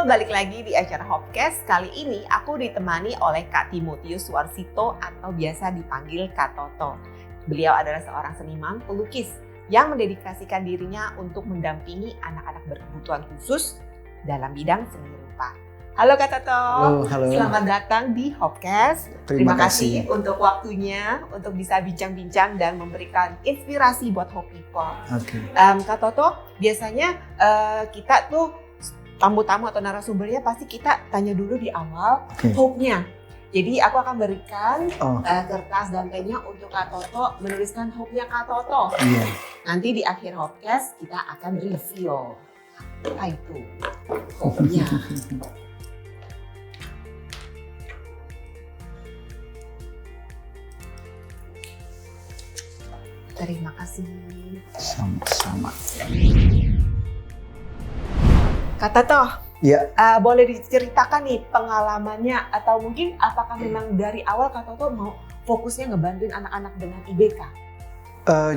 balik lagi di acara Hopcast. Kali ini aku ditemani oleh Kak Timotius Warsito atau biasa dipanggil Kak Toto. Beliau adalah seorang seniman pelukis yang mendedikasikan dirinya untuk mendampingi anak-anak berkebutuhan khusus dalam bidang seni rupa. Halo Kak Toto, halo. Selamat datang di Hopcast. Terima kasih untuk waktunya, untuk bisa bincang-bincang dan memberikan inspirasi buat Hope People. Oke. Kak Toto, biasanya kita tuh tamu-tamu atau narasumbernya pasti kita tanya dulu di awal hope-nya. Jadi aku akan berikan kertas dan pennya untuk Kak Toto menuliskan hope-nya Kak Toto. Iya. Nanti di akhir Hopcast kita akan review apa itu hope-nya. Terima kasih. Sama-sama. Kak Toto, ya. Boleh diceritakan nih pengalamannya atau mungkin apakah memang dari awal Kak Toto mau fokusnya ngebantuin anak-anak dengan IBK?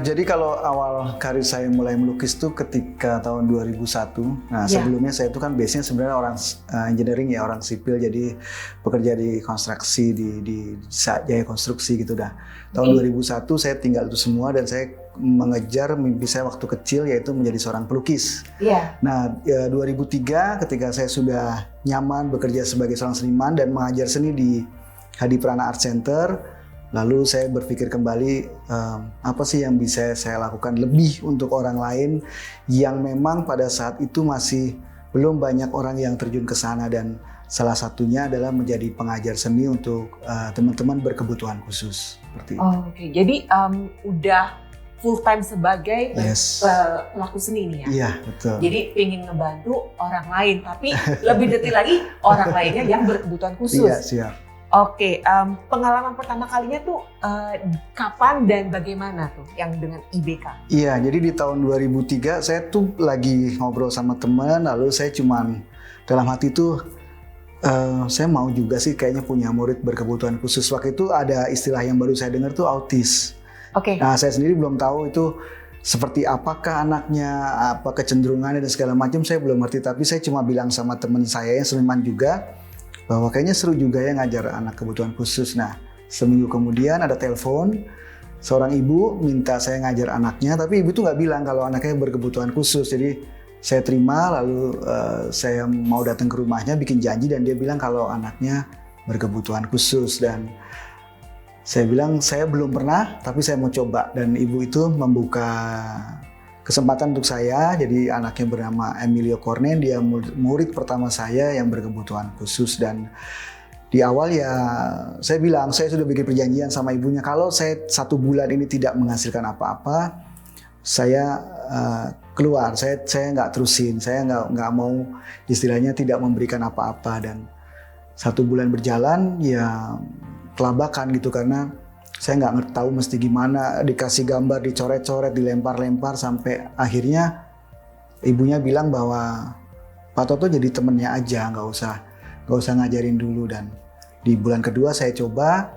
Jadi kalau awal karir saya mulai melukis tuh ketika tahun 2001. Nah sebelumnya saya itu kan base-nya sebenarnya orang engineering ya, orang sipil, jadi bekerja di konstruksi di Jaya Konstruksi gitu dah. Tahun 2001 saya tinggal itu semua dan saya mengejar mimpi saya waktu kecil yaitu menjadi seorang pelukis. Nah 2003 ketika saya sudah nyaman bekerja sebagai seorang seniman dan mengajar seni di Hadi Prana Art Center. Lalu saya berpikir kembali apa sih yang bisa saya lakukan lebih untuk orang lain yang memang pada saat itu masih belum banyak orang yang terjun ke sana, dan salah satunya adalah menjadi pengajar seni untuk teman-teman berkebutuhan khusus. Seperti itu. Oke. Jadi udah full time sebagai pelaku seni nih ya? Iya, betul. Jadi pengen ngebantu orang lain, tapi lebih detail lagi orang lainnya yang berkebutuhan khusus. Iya, siap. Oke, pengalaman pertama kalinya tuh kapan dan bagaimana tuh yang dengan IBK? Iya, jadi di tahun 2003 saya tuh lagi ngobrol sama teman, lalu saya cuman dalam hati tuh saya mau juga sih kayaknya punya murid berkebutuhan khusus. Waktu itu ada istilah yang baru saya dengar tuh autis. Oke. Nah saya sendiri belum tahu itu seperti apakah anaknya, apa kecenderungannya dan segala macam, saya belum ngerti. Tapi saya cuma bilang sama teman saya yang seniman juga, bahwa kayaknya seru juga ya ngajar anak kebutuhan khusus. Nah, seminggu kemudian ada telepon, seorang ibu minta saya ngajar anaknya, tapi ibu tuh nggak bilang kalau anaknya berkebutuhan khusus. Jadi saya terima, lalu saya mau datang ke rumahnya, bikin janji, dan dia bilang kalau anaknya berkebutuhan khusus. Dan saya bilang saya belum pernah, tapi saya mau coba. Dan ibu itu membuka kesempatan untuk saya. Jadi anaknya bernama Emilio Cornen, dia murid pertama saya yang berkebutuhan khusus. Dan di awal ya saya bilang, saya sudah bikin perjanjian sama ibunya, kalau saya 1 bulan ini tidak menghasilkan apa-apa, saya keluar, saya nggak terusin, saya nggak mau istilahnya tidak memberikan apa-apa. Dan 1 bulan berjalan ya kelabakan gitu, karena saya nggak tahu mesti gimana, dikasih gambar, dicoret-coret, dilempar-lempar, sampai akhirnya ibunya bilang bahwa Pak Toto jadi temennya aja, nggak usah ngajarin dulu. Dan di bulan kedua saya coba,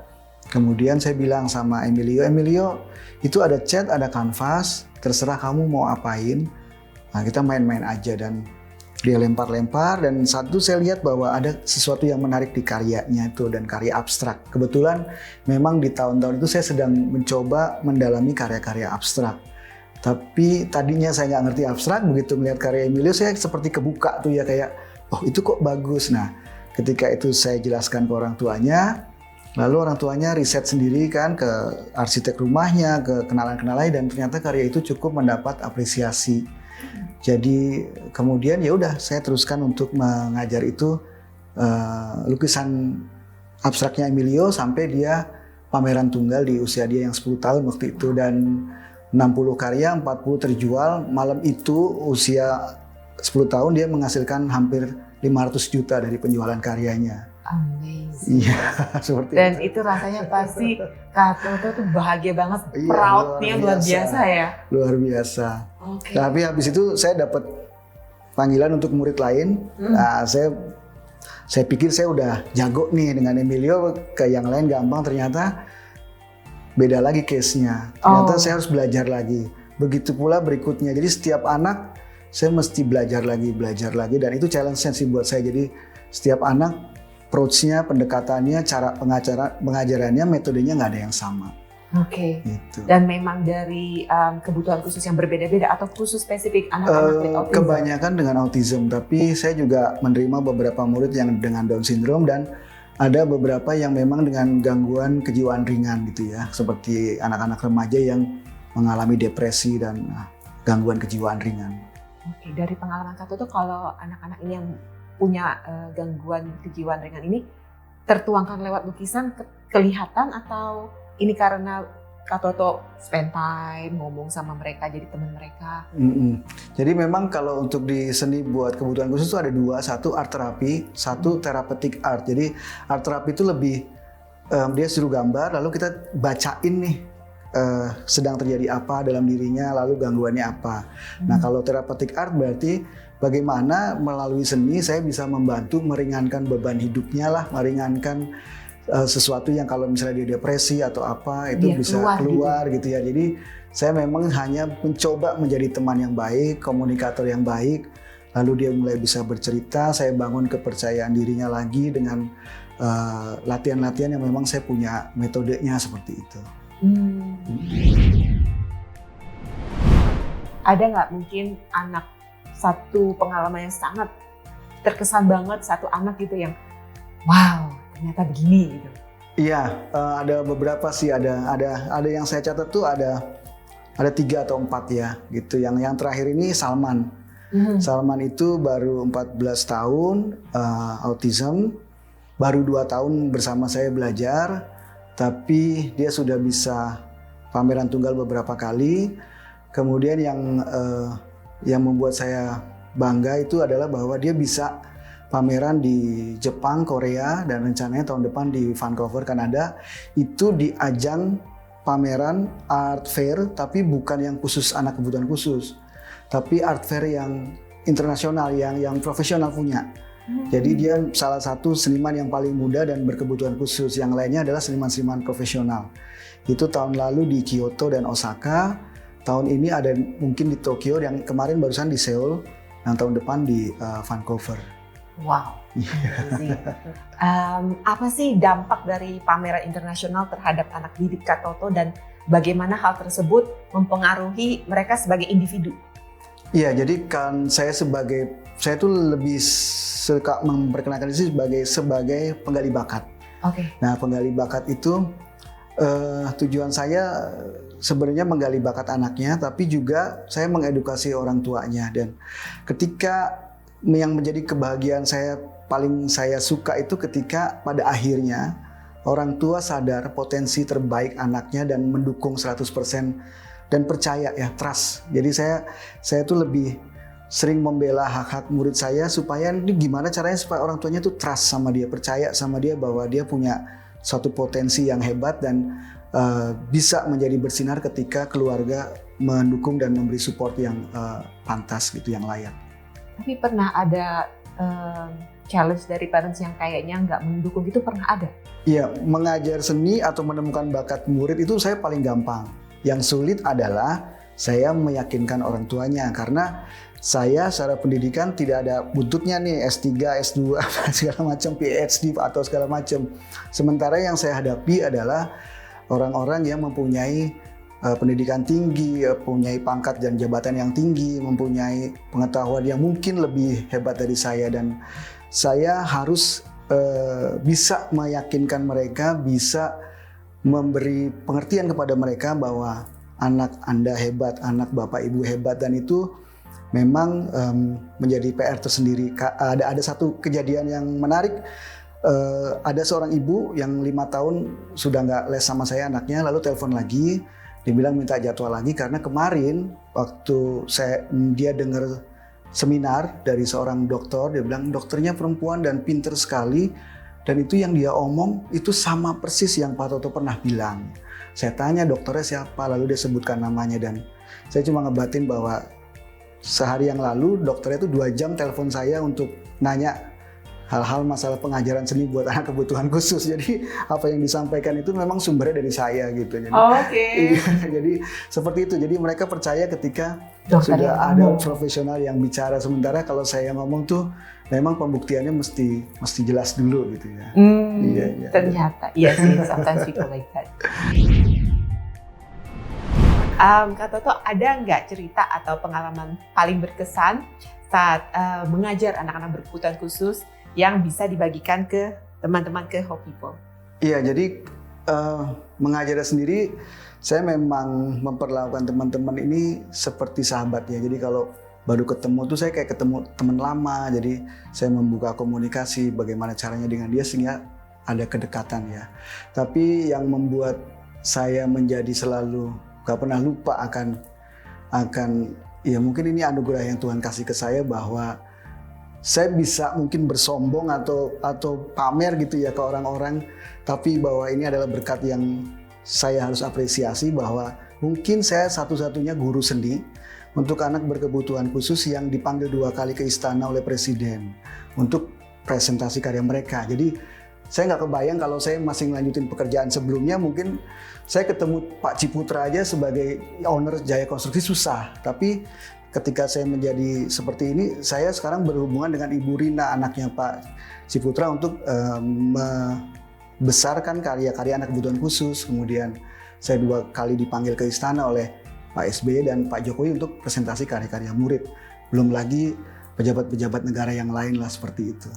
kemudian saya bilang sama Emilio itu ada cat, ada kanvas, terserah kamu mau apain, nah kita main-main aja. Dan dia lempar-lempar, dan satu saya lihat bahwa ada sesuatu yang menarik di karyanya itu, dan karya abstrak. Kebetulan memang di tahun-tahun itu saya sedang mencoba mendalami karya-karya abstrak. Tapi tadinya saya nggak ngerti abstrak, begitu melihat karya Emilio saya seperti kebuka tuh ya, kayak oh itu kok bagus. Nah ketika itu saya jelaskan ke orang tuanya, lalu orang tuanya riset sendiri kan ke arsitek rumahnya, ke kenalan-kenalan, dan ternyata karya itu cukup mendapat apresiasi. Jadi kemudian ya udah saya teruskan untuk mengajar itu lukisan abstraknya Emilio sampai dia pameran tunggal di usia dia yang 10 tahun waktu itu, dan 60 karya, 40 terjual. Malam itu usia 10 tahun dia menghasilkan hampir 500 juta dari penjualan karyanya. Amazing. Iya, seperti dan itu rasanya pasti Kak Toto tuh bahagia banget, proudnya luar biasa ya. Luar biasa. Okay. Tapi habis itu saya dapat panggilan untuk murid lain. Nah, saya pikir saya udah jago nih dengan Emilio, ke yang lain gampang, ternyata beda lagi case-nya. Ternyata saya harus belajar lagi. Begitu pula berikutnya. Jadi setiap anak saya mesti belajar lagi, dan itu challenge-nya sih buat saya. Jadi setiap anak, approach-nya, pendekatannya, cara pengajarannya, metodenya nggak ada yang sama. Oke. Gitu. Dan memang dari kebutuhan khusus yang berbeda-beda atau khusus spesifik anak-anak with autism? Kebanyakan dengan autism, tapi saya juga menerima beberapa murid yang dengan Down syndrome dan ada beberapa yang memang dengan gangguan kejiwaan ringan gitu ya, seperti anak-anak remaja yang mengalami depresi dan gangguan kejiwaan ringan. Oke, dari pengalaman Kak Toto, kalau anak-anak ini yang punya gangguan kejiwaan ringan ini tertuangkan lewat lukisan kelihatan atau ini karena Kak Toto spend time ngomong sama mereka jadi teman mereka? Jadi memang kalau untuk di seni buat kebutuhan khusus itu ada dua, satu art therapy, satu therapeutic art. Jadi art therapy itu lebih dia suruh gambar lalu kita bacain nih sedang terjadi apa dalam dirinya, lalu gangguannya apa. Nah kalau therapeutic art berarti bagaimana melalui seni saya bisa membantu meringankan beban hidupnya lah, meringankan sesuatu yang kalau misalnya dia depresi atau apa itu bisa keluar gitu ya. Jadi saya memang hanya mencoba menjadi teman yang baik, komunikator yang baik, lalu dia mulai bisa bercerita, saya bangun kepercayaan dirinya lagi dengan latihan-latihan yang memang saya punya metodenya seperti itu. Ada nggak mungkin anak satu pengalaman yang sangat terkesan banget, satu anak gitu yang wow ternyata begini gitu? Iya, ada beberapa sih, ada yang saya catat tuh ada 3 atau 4 ya gitu. Yang terakhir ini Salman. Salman itu baru 14 tahun, autism, baru 2 tahun bersama saya belajar, tapi dia sudah bisa pameran tunggal beberapa kali. Kemudian yang membuat saya bangga itu adalah bahwa dia bisa pameran di Jepang, Korea, dan rencananya tahun depan di Vancouver, Kanada. Itu di ajang pameran art fair, tapi bukan yang khusus anak kebutuhan khusus, tapi art fair yang internasional, yang profesional punya. Jadi dia salah satu seniman yang paling muda dan berkebutuhan khusus. Yang lainnya adalah seniman-seniman profesional. Itu tahun lalu di Kyoto dan Osaka. Tahun ini ada mungkin di Tokyo, yang kemarin barusan di Seoul, yang tahun depan di Vancouver. Wow. Apa sih dampak dari pameran internasional terhadap anak didik Kak Toto dan bagaimana hal tersebut mempengaruhi mereka sebagai individu? Iya, jadi kan saya tuh lebih suka memperkenalkan diri sebagai penggali bakat. Oke. Nah, penggali bakat itu tujuan saya sebenarnya menggali bakat anaknya, tapi juga saya mengedukasi orang tuanya. Dan ketika yang menjadi kebahagiaan paling saya suka itu ketika pada akhirnya orang tua sadar potensi terbaik anaknya dan mendukung 100% dan percaya ya, trust. Jadi saya tuh lebih sering membela hak-hak murid saya supaya ini gimana caranya supaya orang tuanya tuh trust sama dia, percaya sama dia bahwa dia punya suatu potensi yang hebat dan bisa menjadi bersinar ketika keluarga mendukung dan memberi support yang pantas gitu, yang layak. Tapi pernah ada challenge dari parents yang kayaknya nggak mendukung itu, pernah ada? Iya, mengajar seni atau menemukan bakat murid itu saya paling gampang. Yang sulit adalah saya meyakinkan orang tuanya, karena saya secara pendidikan tidak ada buntutnya nih S3, S2, segala macam, PhD atau segala macam. Sementara yang saya hadapi adalah orang-orang yang mempunyai pendidikan tinggi, mempunyai pangkat dan jabatan yang tinggi, mempunyai pengetahuan yang mungkin lebih hebat dari saya, dan saya harus bisa meyakinkan mereka, bisa memberi pengertian kepada mereka bahwa anak Anda hebat, anak Bapak Ibu hebat, dan itu memang menjadi PR tersendiri. Ada satu kejadian yang menarik. Ada seorang ibu yang 5 tahun sudah nggak les sama saya anaknya, lalu telepon lagi. Dia bilang minta jadwal lagi karena kemarin waktu dia dengar seminar dari seorang dokter, dia bilang dokternya perempuan dan pinter sekali, dan itu yang dia omong itu sama persis yang Pak Toto pernah bilang. Saya tanya dokternya siapa, lalu dia sebutkan namanya, dan saya cuma ngebatin bahwa sehari yang lalu dokternya itu 2 jam telepon saya untuk nanya hal-hal masalah pengajaran seni buat anak kebutuhan khusus. Jadi apa yang disampaikan itu memang sumbernya dari saya gitu. Jadi, iya, jadi seperti itu. Jadi mereka percaya ketika sudah ada profesional yang bicara. Sementara kalau saya ngomong tuh memang pembuktiannya mesti jelas dulu gitu ya. Iya, ternyata iya sih, sometimes people like that. Kak Toto, ada nggak cerita atau pengalaman paling berkesan saat mengajar anak-anak berkebutuhan khusus yang bisa dibagikan ke teman-teman ke Hope People? Iya, jadi mengajar sendiri, saya memang memperlakukan teman-teman ini seperti sahabat ya. Jadi kalau baru ketemu tuh saya kayak ketemu teman lama. Jadi saya membuka komunikasi bagaimana caranya dengan dia sehingga ada kedekatan ya. Tapi yang membuat saya menjadi selalu gak pernah lupa akan ya mungkin ini anugerah yang Tuhan kasih ke saya, bahwa saya bisa mungkin bersombong atau pamer gitu ya ke orang-orang, tapi bahwa ini adalah berkat yang saya harus apresiasi, bahwa mungkin saya satu-satunya guru seni untuk anak berkebutuhan khusus yang dipanggil 2 kali ke istana oleh presiden untuk presentasi karya mereka. Jadi saya nggak kebayang kalau saya masih ngelanjutin pekerjaan sebelumnya, mungkin saya ketemu Pak Ciputra aja sebagai owner Jaya Konstruksi susah. Tapi ketika saya menjadi seperti ini, saya sekarang berhubungan dengan Ibu Rina, anaknya Pak Ciputra, untuk membesarkan karya-karya anak kebutuhan khusus. Kemudian saya 2 kali dipanggil ke istana oleh Pak SBY dan Pak Jokowi untuk presentasi karya-karya murid. Belum lagi pejabat-pejabat negara yang lain lah seperti itu.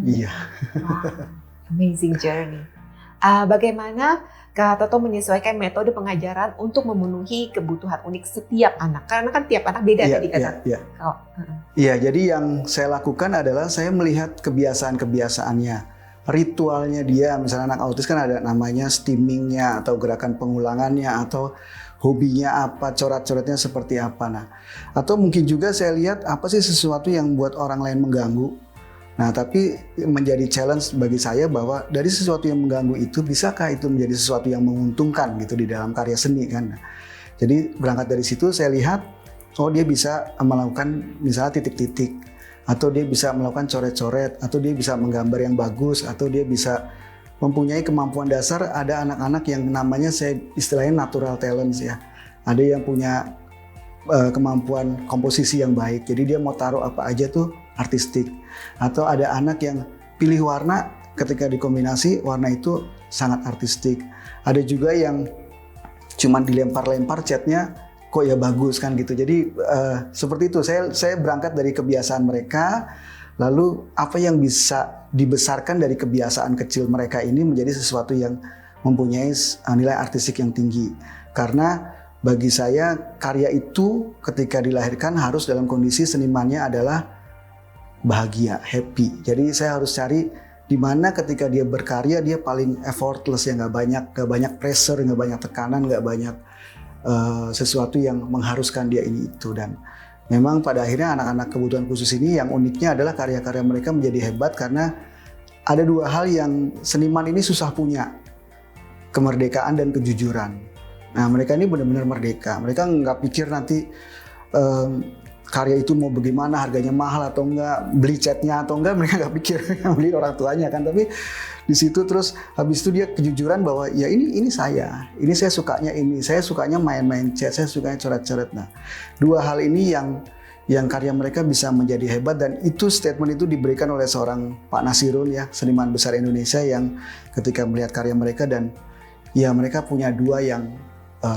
Iya. Wow. Amazing journey. Bagaimana Kak Toto menyesuaikan metode pengajaran untuk memenuhi kebutuhan unik setiap anak? Karena kan tiap anak beda tadi kata. Iya, jadi yang saya lakukan adalah saya melihat kebiasaan-kebiasaannya, ritualnya dia. Misalnya anak autis kan ada namanya stimmingnya atau gerakan pengulangannya atau hobinya apa, coret-coretnya seperti apa. Nah, atau mungkin juga saya lihat apa sih sesuatu yang buat orang lain mengganggu. Nah, tapi menjadi challenge bagi saya bahwa dari sesuatu yang mengganggu itu, bisakah itu menjadi sesuatu yang menguntungkan gitu di dalam karya seni kan. Jadi berangkat dari situ saya lihat, oh dia bisa melakukan misalnya titik-titik, atau dia bisa melakukan coret-coret, atau dia bisa menggambar yang bagus, atau dia bisa mempunyai kemampuan dasar. Ada anak-anak yang namanya saya istilahnya natural talents ya. Ada yang punya kemampuan komposisi yang baik, jadi dia mau taruh apa aja tuh artistik. Atau ada anak yang pilih warna, ketika dikombinasi warna itu sangat artistik. Ada juga yang cuman dilempar-lempar catnya kok ya bagus kan gitu. Jadi seperti itu, saya berangkat dari kebiasaan mereka, lalu apa yang bisa dibesarkan dari kebiasaan kecil mereka ini menjadi sesuatu yang mempunyai nilai artistik yang tinggi. Karena bagi saya karya itu ketika dilahirkan harus dalam kondisi senimannya adalah bahagia, happy. Jadi saya harus cari di mana ketika dia berkarya dia paling effortless ya, nggak banyak pressure, nggak banyak tekanan, nggak banyak sesuatu yang mengharuskan dia ini itu. Dan memang pada akhirnya anak-anak kebutuhan khusus ini yang uniknya adalah karya-karya mereka menjadi hebat karena ada 2 hal yang seniman ini susah punya, kemerdekaan dan kejujuran. Nah, mereka ini benar-benar merdeka. Mereka nggak pikir nanti karya itu mau bagaimana, harganya mahal atau enggak, beli catnya atau enggak, mereka nggak pikir, yang beli orang tuanya kan. Tapi di situ terus habis itu dia kejujuran bahwa ya ini saya sukanya ini, saya sukanya main-main cat, saya sukanya coret-coret. Nah, 2 hal ini yang karya mereka bisa menjadi hebat, dan itu statement itu diberikan oleh seorang Pak Nasirun ya, seniman besar Indonesia, yang ketika melihat karya mereka, dan ya mereka punya 2 yang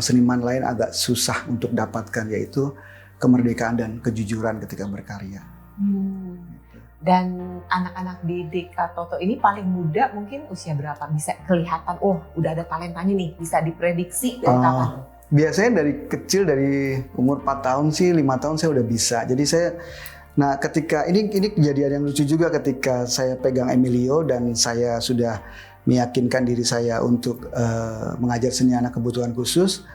seniman lain agak susah untuk dapatkan, yaitu kemerdekaan dan kejujuran ketika berkarya. Dan anak-anak didik Kak Toto ini paling muda mungkin usia berapa? Bisa kelihatan, oh udah ada talentanya nih, bisa diprediksi dari kapan? Biasanya dari kecil, dari umur 4 tahun sih, 5 tahun saya udah bisa. Jadi nah ketika ini kejadian yang lucu juga ketika saya pegang Emilio dan saya sudah meyakinkan diri saya untuk mengajar seni anak kebutuhan khusus.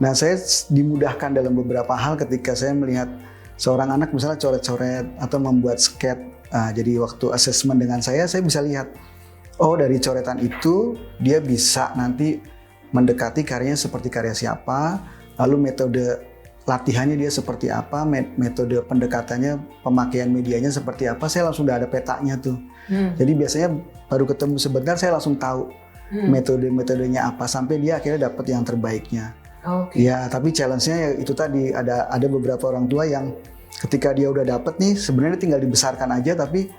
Nah, saya dimudahkan dalam beberapa hal ketika saya melihat seorang anak misalnya coret-coret atau membuat skate. Jadi waktu assessment dengan saya bisa lihat, oh dari coretan itu dia bisa nanti mendekati karyanya seperti karya siapa, lalu metode latihannya dia seperti apa, metode pendekatannya, pemakaian medianya seperti apa, saya langsung udah ada petanya tuh. Jadi biasanya baru ketemu sebentar saya langsung tahu metode-metodenya apa sampai dia akhirnya dapat yang terbaiknya. Ya, tapi challenge-nya ya itu tadi ada beberapa orang tua yang ketika dia udah dapet nih sebenarnya tinggal dibesarkan aja, tapi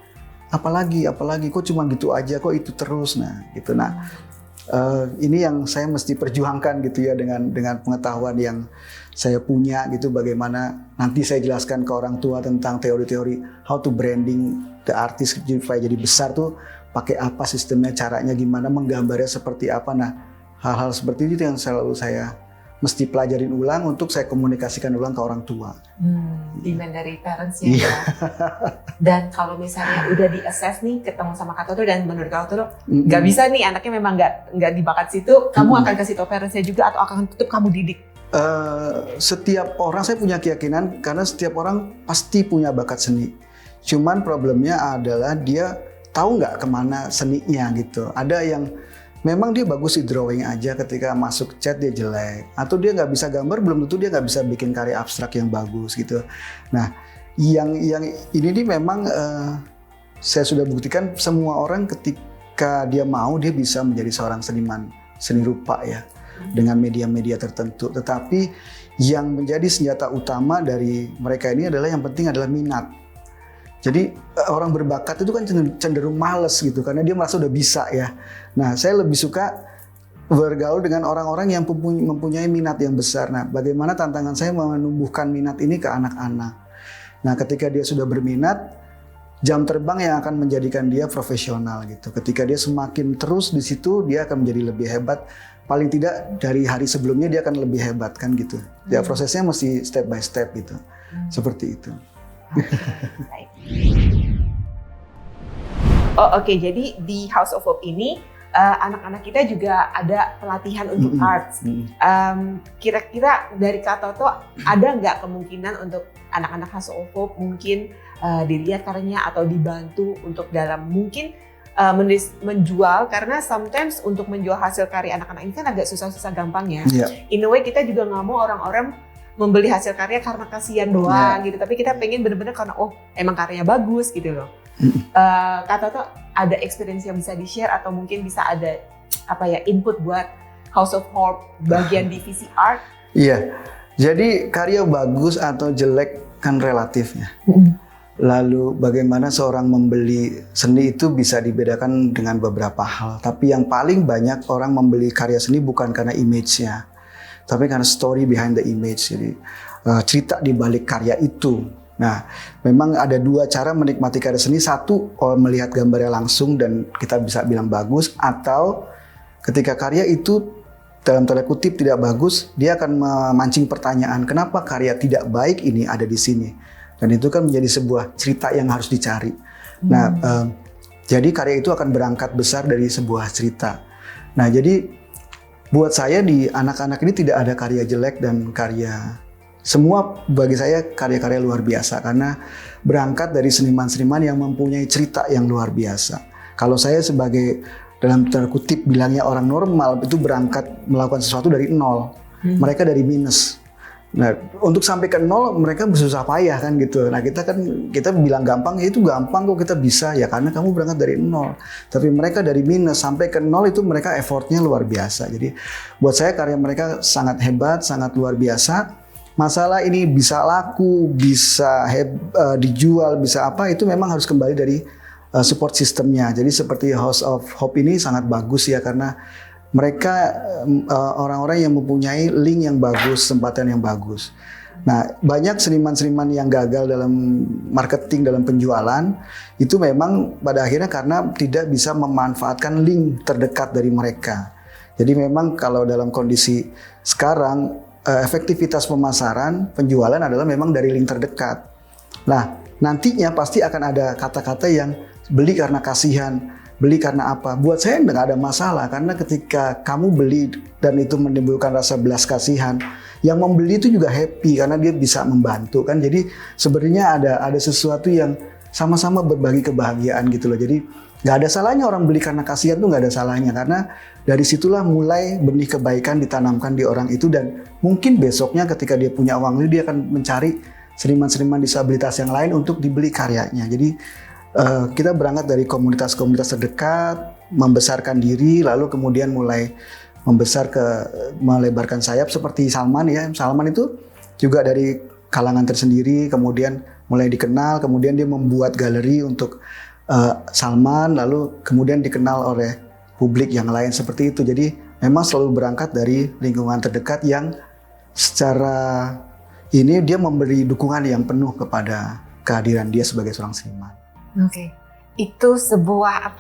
apalagi kok cuma gitu aja, kok itu terus, nah gitu. Nah ini yang saya mesti perjuangkan gitu ya dengan pengetahuan yang saya punya gitu, bagaimana nanti saya jelaskan ke orang tua tentang teori-teori how to branding the artist supaya jadi besar tuh pakai apa sistemnya, caranya gimana, menggambarnya seperti apa. Nah hal-hal seperti itu yang selalu saya mesti pelajarin ulang untuk saya komunikasikan ulang ke orang tua. Demand dari parents-nya ya. Dan kalau misalnya udah di-assess nih, ketemu sama Kak Toto dan menurut Kak Toto nggak bisa nih anaknya memang nggak di bakat situ, kamu akan kasih tau parents-nya juga atau akan tetap kamu didik? Setiap orang, saya punya keyakinan karena setiap orang pasti punya bakat seni. Cuman problemnya adalah dia tahu nggak kemana seninya gitu. Ada yang memang dia bagus di drawing aja, ketika masuk chat dia jelek, atau dia nggak bisa gambar, belum tentu dia nggak bisa bikin karya abstrak yang bagus gitu. Nah, yang ini nih memang saya sudah buktikan semua orang ketika dia mau dia bisa menjadi seorang seniman seni rupa ya dengan media-media tertentu. Tetapi yang menjadi senjata utama dari mereka ini adalah yang penting adalah minat. Jadi orang berbakat itu kan cenderung males gitu karena dia merasa udah bisa ya. Nah, saya lebih suka bergaul dengan orang-orang yang mempunyai minat yang besar. Nah, bagaimana tantangan saya menumbuhkan minat ini ke anak-anak. Nah, ketika dia sudah berminat, jam terbang yang akan menjadikan dia profesional gitu. Ketika dia semakin terus di situ, dia akan menjadi lebih hebat. Paling tidak dari hari sebelumnya dia akan lebih hebat kan gitu. Ya prosesnya mesti step by step gitu. Seperti itu. Oke, jadi di House of Hope ini anak-anak kita juga ada pelatihan untuk arts. Kira-kira dari Kak Toto ada nggak kemungkinan untuk anak-anak House of Hope mungkin dilihat karyanya atau dibantu untuk dalam mungkin menjual, karena sometimes untuk menjual hasil karya anak-anak ini kan agak susah-susah gampang ya. In a way kita juga nggak mau orang-orang membeli hasil karya karena kasihan doang gitu, tapi kita pengen bener-bener karena emang karyanya bagus gitu loh. Kak Toto ada experience yang bisa di-share atau mungkin bisa ada input buat House of Hope bagian divisi art? Iya, jadi karya bagus atau jelek kan relatif ya. Lalu bagaimana seorang membeli seni itu bisa dibedakan dengan beberapa hal. Tapi yang paling banyak orang membeli karya seni bukan karena image-nya, tapi karena story behind the image, jadi cerita di balik karya itu. Nah, memang ada dua cara menikmati karya seni. Satu, melihat gambarnya langsung dan kita bisa bilang bagus, atau ketika karya itu dalam tanda kutip tidak bagus, dia akan memancing pertanyaan, kenapa karya tidak baik ini ada di sini? Dan itu kan menjadi sebuah cerita yang harus dicari. Nah, jadi karya itu akan berangkat besar dari sebuah cerita. Nah, jadi buat saya di anak-anak ini tidak ada karya jelek dan karya, semua bagi saya karya-karya luar biasa karena berangkat dari seniman-seniman yang mempunyai cerita yang luar biasa. Kalau saya sebagai dalam tanda kutip bilangnya orang normal itu berangkat melakukan sesuatu dari nol, mereka dari minus. Nah, untuk sampai ke nol mereka bersusah payah kan gitu. Nah, kita bilang gampang, ya itu gampang kok kita bisa ya karena kamu berangkat dari nol. Tapi mereka dari minus sampai ke nol itu mereka effortnya luar biasa. Jadi buat saya karya mereka sangat hebat, sangat luar biasa. Masalah ini bisa laku, bisa dijual, bisa apa, itu memang harus kembali dari support sistemnya. Jadi seperti House of Hope ini sangat bagus ya karena mereka orang-orang yang mempunyai link yang bagus, kesempatan yang bagus. Nah, banyak seniman-seniman yang gagal dalam marketing, dalam penjualan, itu memang pada akhirnya karena tidak bisa memanfaatkan link terdekat dari mereka. Jadi memang kalau dalam kondisi sekarang, efektivitas pemasaran, penjualan adalah memang dari link terdekat. Nah, nantinya pasti akan ada kata-kata yang beli karena kasihan, beli karena apa? Buat saya nggak ada masalah karena ketika kamu beli dan itu menimbulkan rasa belas kasihan, yang membeli itu juga happy karena dia bisa membantu kan. Jadi sebenarnya ada sesuatu yang sama-sama berbagi kebahagiaan gitu loh. Jadi Nggak ada salahnya orang beli karena kasihan tuh, nggak ada salahnya, karena dari situlah mulai benih kebaikan ditanamkan di orang itu, dan mungkin besoknya ketika dia punya uang dia akan mencari seniman-seniman disabilitas yang lain untuk dibeli karyanya. Jadi kita berangkat dari komunitas-komunitas terdekat, membesarkan diri, lalu kemudian mulai membesar melebarkan sayap seperti Salman ya. Salman itu juga dari kalangan tersendiri, kemudian mulai dikenal, kemudian dia membuat galeri untuk Salman, lalu kemudian dikenal oleh publik yang lain seperti itu. Jadi memang selalu berangkat dari lingkungan terdekat yang secara ini dia memberi dukungan yang penuh kepada kehadiran dia sebagai seorang seniman. Oke. Itu sebuah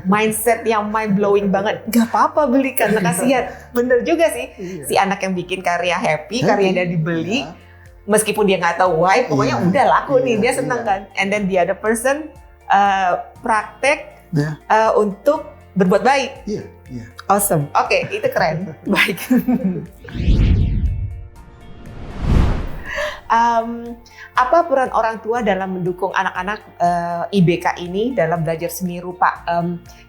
mindset yang mind blowing banget. Gak apa-apa beli karena kasihan. Bener juga sih. Si anak yang bikin karya happy, karya dia dibeli, meskipun dia nggak tahu why, pokoknya udah laku nih, dia senang kan. And then the other person praktek untuk berbuat baik. Awesome. Oke, itu keren. Baik. Apa peran orang tua dalam mendukung anak-anak IBK ini dalam belajar seni rupa?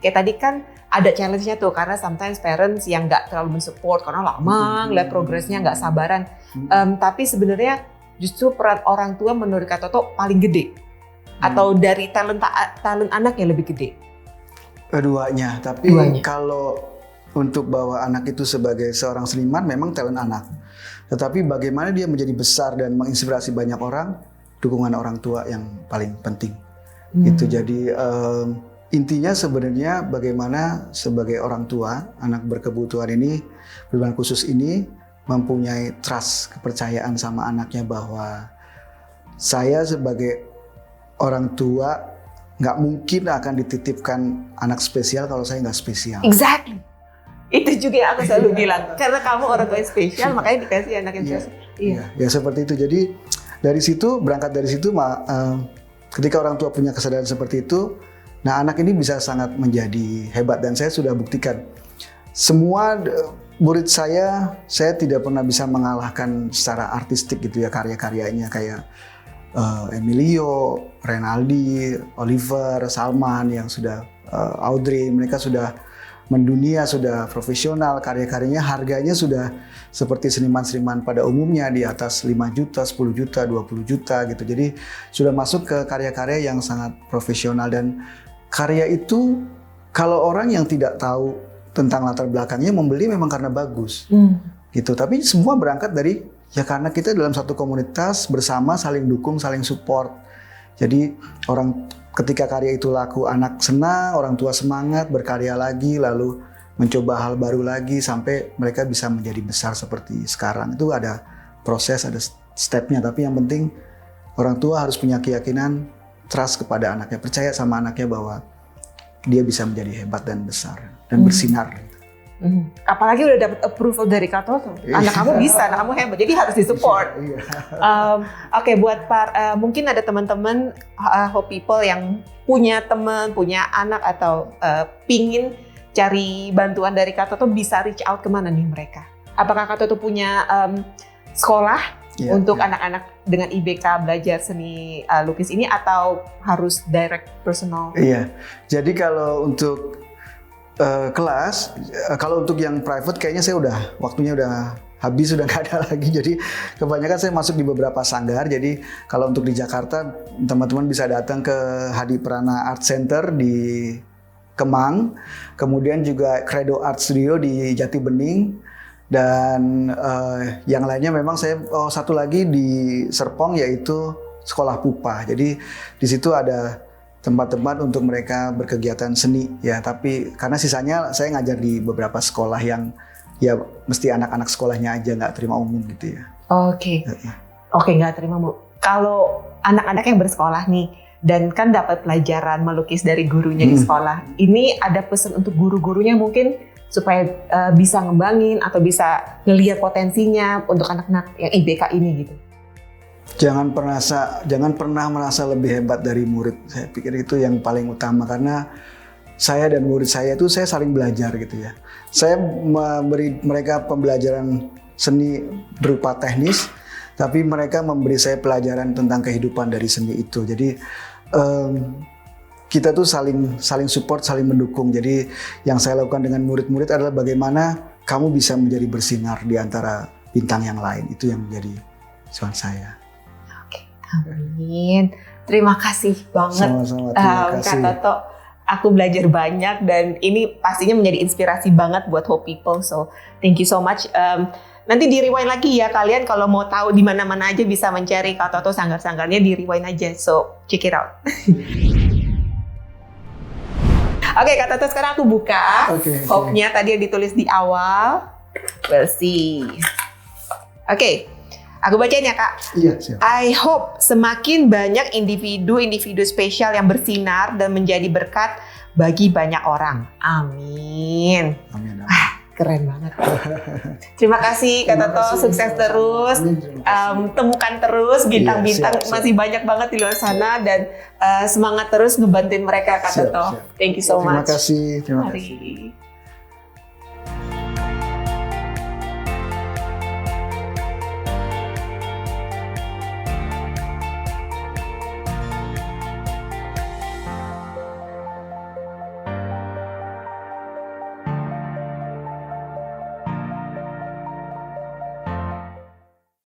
Kayak tadi kan ada challenge-nya tuh, karena sometimes parents yang nggak terlalu mensupport karena lama ngeliat progresnya, nggak sabaran. Tapi sebenarnya justru peran orang tua menurut Kak Toto paling gede. Atau dari talent anak yang lebih gede? Keduanya, tapi kalau untuk bawa anak itu sebagai seorang seniman memang talent anak. Tetapi bagaimana dia menjadi besar dan menginspirasi banyak orang, dukungan orang tua yang paling penting. Itu jadi intinya sebenarnya bagaimana sebagai orang tua, anak berkebutuhan ini, berkebutuhan khusus ini mempunyai trust, kepercayaan sama anaknya bahwa saya sebagai orang tua nggak mungkin akan dititipkan anak spesial kalau saya nggak spesial. Exactly. Itu juga yang aku selalu bilang. Karena kamu orang tua yang spesial, makanya dikasih anak yang spesial. Ya seperti itu. Jadi dari situ, berangkat dari situ, ketika orang tua punya kesadaran seperti itu, nah anak ini bisa sangat menjadi hebat. Dan saya sudah buktikan. Semua murid saya tidak pernah bisa mengalahkan secara artistik gitu ya, karya-karyanya kayak Emilio, Renaldi, Oliver, Salman yang sudah Audrey, mereka sudah mendunia, sudah profesional, karya-karyanya harganya sudah seperti seniman-seniman pada umumnya di atas 5 juta, 10 juta, 20 juta gitu. Jadi sudah masuk ke karya-karya yang sangat profesional, dan karya itu kalau orang yang tidak tahu tentang latar belakangnya membeli memang karena bagus. Gitu. Tapi semua berangkat dari ya karena kita dalam satu komunitas bersama, saling dukung, saling support. Jadi ketika karya itu laku, anak senang, orang tua semangat, berkarya lagi, lalu mencoba hal baru lagi sampai mereka bisa menjadi besar seperti sekarang. Itu ada proses, ada stepnya, tapi yang penting orang tua harus punya keyakinan, trust kepada anaknya, percaya sama anaknya bahwa dia bisa menjadi hebat dan besar dan bersinar. Apalagi udah dapat approval dari Kak Toto, anak kamu bisa, anak kamu hebat, jadi harus disupport. Oke, buat mungkin ada teman-teman Hope People yang punya teman, punya anak atau pingin cari bantuan dari Kak Toto, bisa reach out kemana nih mereka? Apakah Kak Toto punya sekolah untuk anak-anak dengan IBK belajar seni lukis ini, atau harus direct personal? Iya, jadi kalau untuk kelas, kalau untuk yang private kayaknya saya waktunya udah habis, sudah nggak ada lagi. Jadi kebanyakan saya masuk di beberapa sanggar. Jadi kalau untuk di Jakarta, teman-teman bisa datang ke Hadi Prana Art Center di Kemang, kemudian juga Credo Art Studio di Jati Bening, dan yang lainnya memang saya satu lagi di Serpong, yaitu Sekolah Pupa. Jadi di situ ada tempat-tempat untuk mereka berkegiatan seni ya, tapi karena sisanya saya ngajar di beberapa sekolah yang ya mesti anak-anak sekolahnya aja, nggak terima umum gitu ya. Oke, nggak terima umum. Kalau anak-anak yang bersekolah nih dan kan dapat pelajaran melukis dari gurunya di sekolah, ini ada pesan untuk guru-gurunya mungkin supaya bisa ngembangin atau bisa ngelihat potensinya untuk anak-anak yang IBK ini gitu. Jangan pernah merasa lebih hebat dari murid. Saya pikir itu yang paling utama, karena saya dan murid saya itu saya saling belajar gitu ya. Saya memberi mereka pembelajaran seni berupa teknis, tapi mereka memberi saya pelajaran tentang kehidupan dari seni itu. Jadi kita tuh saling support, saling mendukung. Jadi yang saya lakukan dengan murid-murid adalah bagaimana kamu bisa menjadi bersinar di antara bintang yang lain. Itu yang menjadi tujuan saya. Oke, amin. Terima kasih banget, Sama-sama, terima kasih. Kak Toto. Aku belajar banyak dan ini pastinya menjadi inspirasi banget buat Hope People. So, thank you so much. Nanti di rewind lagi ya, kalian kalau mau tahu di mana-mana aja bisa mencari Kak Toto sanggar-sanggarnya, di rewind aja. So, check it out. Oke, Kak Toto, sekarang aku buka. Hope-nya tadi yang ditulis di awal. We'll see. Oke, aku bacain ya, Kak. Iya, siap. I hope semakin banyak individu-individu spesial yang bersinar dan menjadi berkat bagi banyak orang. Amin. Amin. Keren banget. Terima kasih Kak Toto, sukses terus. Temukan terus bintang-bintang, siap. masih banyak banget di luar sana dan semangat terus ngebantuin mereka Kak Toto. Siap. Thank you so much. Terima kasih. Mari.